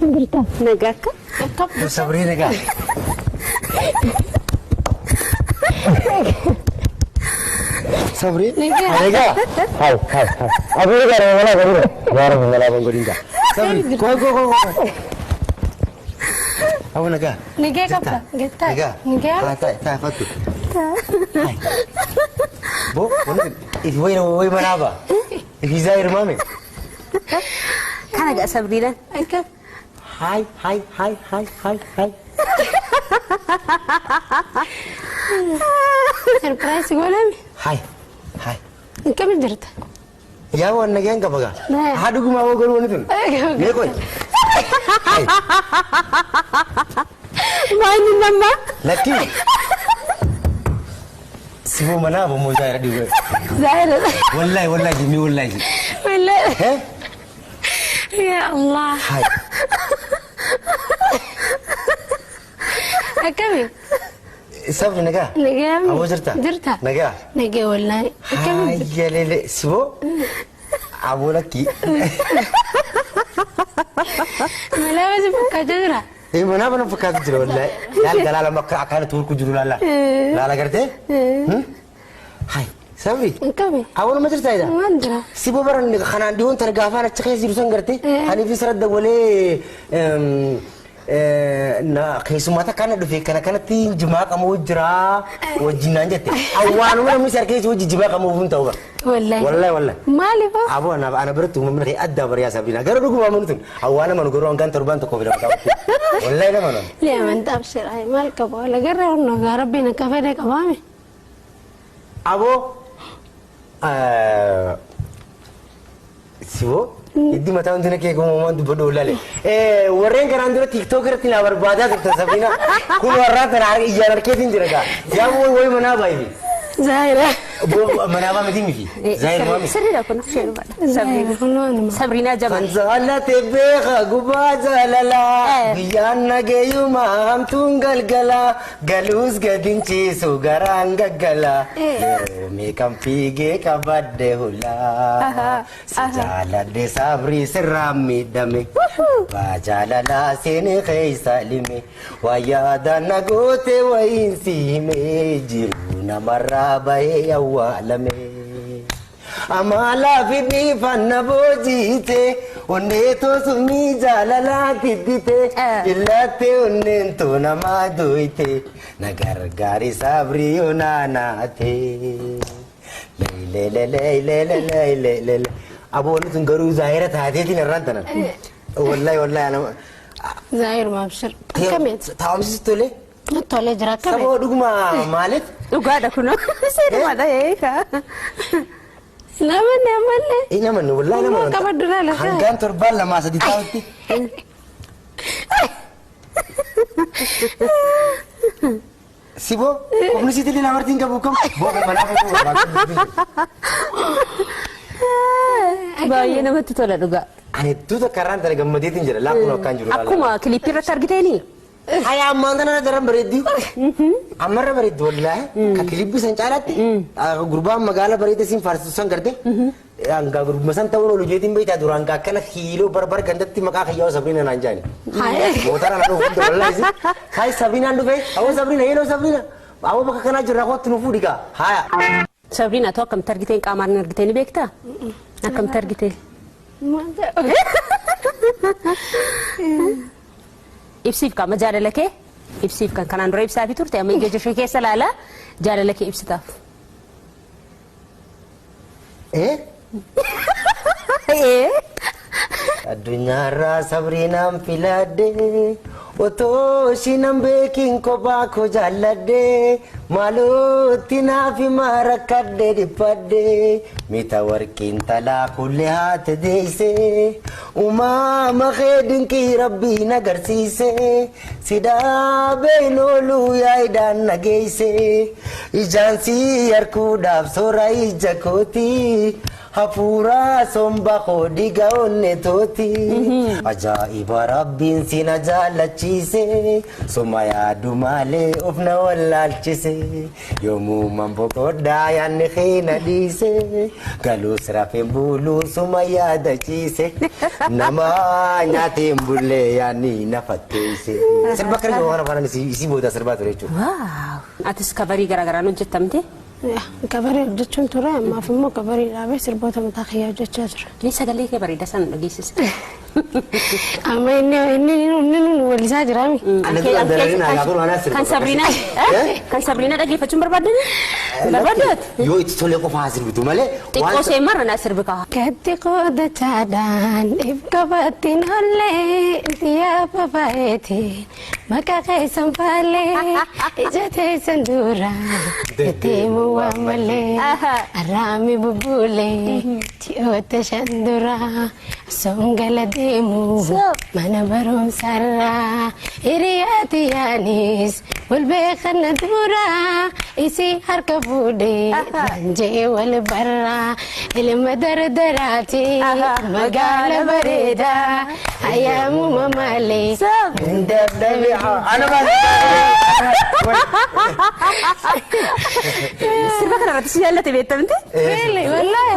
برتا نجاك صبري نجا صبري نجا هاي أبغى نجا ولا أبغى بارم ولا أبغى نجا صبري كوي أبغى نجا نجا كابا نجا نجا تا فتو هاي بو وين منابا في زاير مامي كان جا صبري له هاي سربرايز ولا هاي كم درت يا وانا جان كبغا هادو ما هو قالوا نتن ليه كوي ما إني ماما لكن سيبو منا بمو زاير دي زاير والله جميل والله يا الله هاي كم صبري نجا أبو زرتا نجا والله هاي يا ليلى سيبو أبو لكي ملابس بكجرة إيه منا بنا فكرت جرو والله لا لا ما كانت تقول كجرو لا قرتي هاي صبري كم أول ما زرت هيدا ما أدري سيبو برا خنا عندهم ترى قافنا تشخيص يرسون قرتي هني في سرد ولي na keessumata kana dhufe kana tiin jimaa qamoo jira wajjinaan jette awwaanuma namni sarkeessi wajji jimaa qamoo fuun ta'uudha wallahi maaliif aboo ana biratti uumamni ta'e adda bariyaa sabiina gara dhuguma amantuun awwaana manu garuu hangaan torbaan tokko fida qabu wallahi nama nan leeman tabshir ay maal qabo la garra onno ga rabbina ka fede qabame aboo sibo إدي متى عندنا كي يكون مومن تبدو ولا ليه ورين كان عندنا تيك توك رتي لا بربادة تكتسبينا كل مرة تنا عارف إيجار كيفين ترى يا وي منا بايبي زاهرة منا با مدي مفي زاهر مامي سريرة كنا شيء سبرينا جمال فنزالة تبغى قبازة لا بيانا جيو ما هم تونغل جلا جلوس قدين تيسو غرانغ جلا يومي كم فيجي كبده هلا سجالة دي صبري سرامي دمي باجالا لا سيني خيسا لمي ويادا نغوتي وينسيمي جيرونا مرابا يوالمي amala fidi fanna bojite onne to sumi jalala tidite illate onne to nama doite nagar gari sabri onanate le abo nutun garu zahira taateti narantana wallahi ana zahir mabshir kamet taamsi tole tole jira kamet sabo duguma malet dugada kuno sirma da yeka نعمل إيه نعمل والله نعمل هنقان تربان لما سدي تاوتي سيبو كم نسيت اللي نامرتين كابوكم بوك منافع باينا ما تطلع دوغا أنا تودا كران ترى جمديتين جرا لا كنا كان جرا أكو ما كليبي رتارجتيني هاي أمانة درام بريدي أمرة بريد والله ككليب بس انشالت غربان مقالة بريد سين فارسوسان كرده أنك غرب مثلا تقول لو جيتين بيتا دوران كأنك خيلو بربر كندت مكان خياو سبرينا نانجاني موتارا نادو فند والله إذا هاي سبرينا ندو في أو سبرينا هيلو سبرينا أو بكا كنا جرا قط نفوديكا هاي سبرينا تو كم ترجتين كامار نرجتين بيكتا كم ترجتين إبسيف كم جارلك إبسيف كان أندرو إبسافي تورتي أما يجي شيء سلالا جارلك إبسيتاف إيه إيه الدنيا را سبرينا فيلادي وتوشينام بيكين كوباكو جالادي مالو تنا في ماركادي ديبادي ميتا وركين تلا كل هات ديسي وما مخيدن كي ربي نغرسيسي سيدا بينولو يايدان نغيسي إجانسي يركو داب سوراي جاكوتي hafuura somba koodiga onne tooti ajaa'iba rabbiin sina jaalachiise soma yaadu maalee of na wallaalchise yoomuu mamboqodhaa yaanni keena dhiise galuus rafeen buluu suma yaadachiise nama nyaateen bullee yaanni na fatteesse sirba akkana yoo waan afaan isii booda sirbaa ture jechuudha. Atis kabarii garaagaraa hojjettamte? Kabarii hojjechuun ture ammaaf immoo kabarii dhaabee sirboota mataa kiyyaa hojjechaa jira. Ni sagalee kee bareeda sana dhageessise. Amma inni wallisaa jiraami. Kan Sabriinaa dhaggeeffachuun barbaaddan? Barbaaddat? Yoo itti tolee qofaa sirbitu malee. Xiqqoo seemarra naa sirbi kaha. Gatti qoodachaadhaan dhibka battiin ollee xiyyaapa baay'eetiin maqaa keessan faalee ija teessan dura deemu waan malee araami bubbulee ji'oota shan dura songala deemu mana barumsarraa hiriyaati yaanis wal beekana dura isi harka fuudhee lanjee wal barraa ilma dardaraati magaala bareedaa ayyaamuma malee dadhabe sirba kanarratti si jaallate beektamte? Wallahi.